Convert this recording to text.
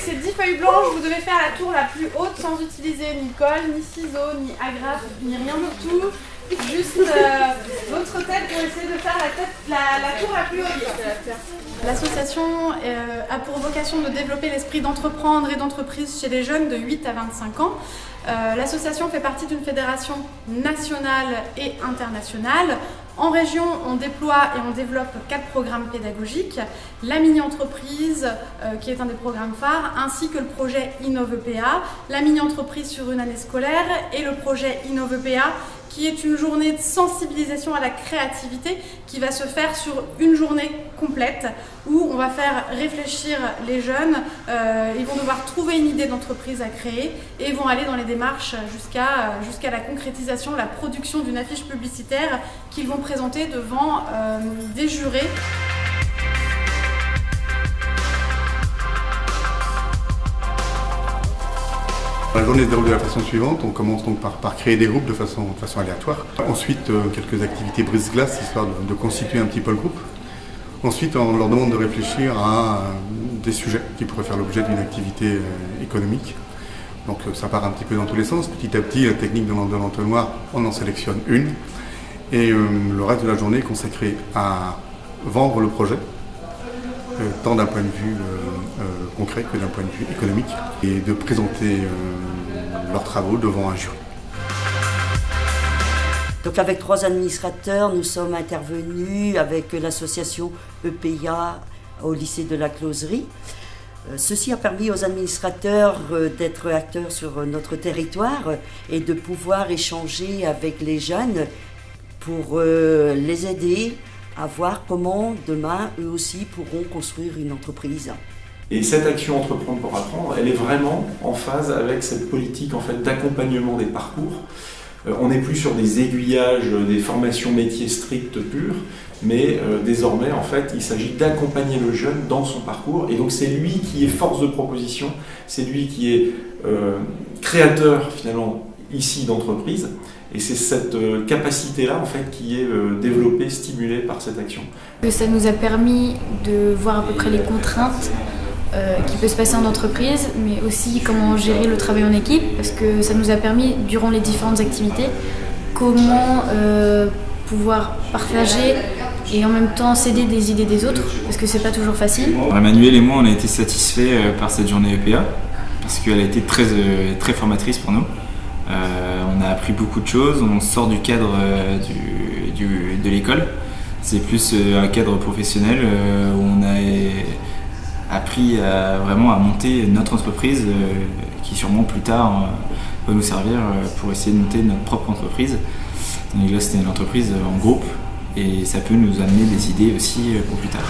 ces 10 feuilles blanches, vous devez faire la tour la plus haute sans utiliser ni colle, ni ciseaux, ni agrafe, ni rien du tout. Juste votre tête pour essayer de faire la tour la plus haute. L'association a pour vocation de développer l'esprit d'entreprendre et d'entreprise chez les jeunes de 8 à 25 ans. L'association fait partie d'une fédération nationale et internationale. En région, on déploie et on développe 4 programmes pédagogiques, la mini-entreprise qui est un des programmes phares, ainsi que le projet InnovEPA, la mini-entreprise sur une année scolaire et le projet InnovEPA qui est une journée de sensibilisation à la créativité qui va se faire sur une journée complète où on va faire réfléchir les jeunes, ils vont devoir trouver une idée d'entreprise à créer et ils vont aller dans les démarches jusqu'à la concrétisation, la production d'une affiche publicitaire qu'ils vont présenter devant des jurés. La journée se déroule de la façon suivante, on commence donc par créer des groupes de façon aléatoire. Ensuite, quelques activités brise-glace, histoire de constituer un petit peu le groupe. Ensuite, on leur demande de réfléchir à des sujets qui pourraient faire l'objet d'une activité économique. Donc ça part un petit peu dans tous les sens. Petit à petit, la technique de l'entonnoir, on en sélectionne une. Et le reste de la journée est consacré à vendre le projet, tant d'un point de vue concret que d'un point de vue économique, et de présenter leurs travaux devant un jury. Donc avec 3 administrateurs, nous sommes intervenus avec l'association EPIA au lycée de la Closerie. Ceci a permis aux administrateurs d'être acteurs sur notre territoire et de pouvoir échanger avec les jeunes pour les aider à voir comment demain eux aussi pourront construire une entreprise. Et cette action Entreprendre pour apprendre, elle est vraiment en phase avec cette politique en fait, d'accompagnement des parcours. On n'est plus sur des aiguillages, des formations métiers strictes pures, mais désormais en fait il s'agit d'accompagner le jeune dans son parcours et donc c'est lui qui est force de proposition, c'est lui qui est créateur finalement ici d'entreprise et c'est cette capacité-là en fait qui est développée, stimulée par cette action. Ça nous a permis de voir à peu près les contraintes qui peut se passer en entreprise, mais aussi comment gérer le travail en équipe, parce que ça nous a permis, durant les différentes activités, comment pouvoir partager et en même temps s'aider des idées des autres, parce que c'est pas toujours facile. Emmanuel et moi, on a été satisfaits par cette journée EPA, parce qu'elle a été très formatrice pour nous. On a appris beaucoup de choses, on sort du cadre de l'école. C'est plus un cadre professionnel où on a appris vraiment à monter notre entreprise qui sûrement plus tard va nous servir pour essayer de monter notre propre entreprise. Donc là c'était une entreprise en groupe et ça peut nous amener des idées aussi pour plus tard.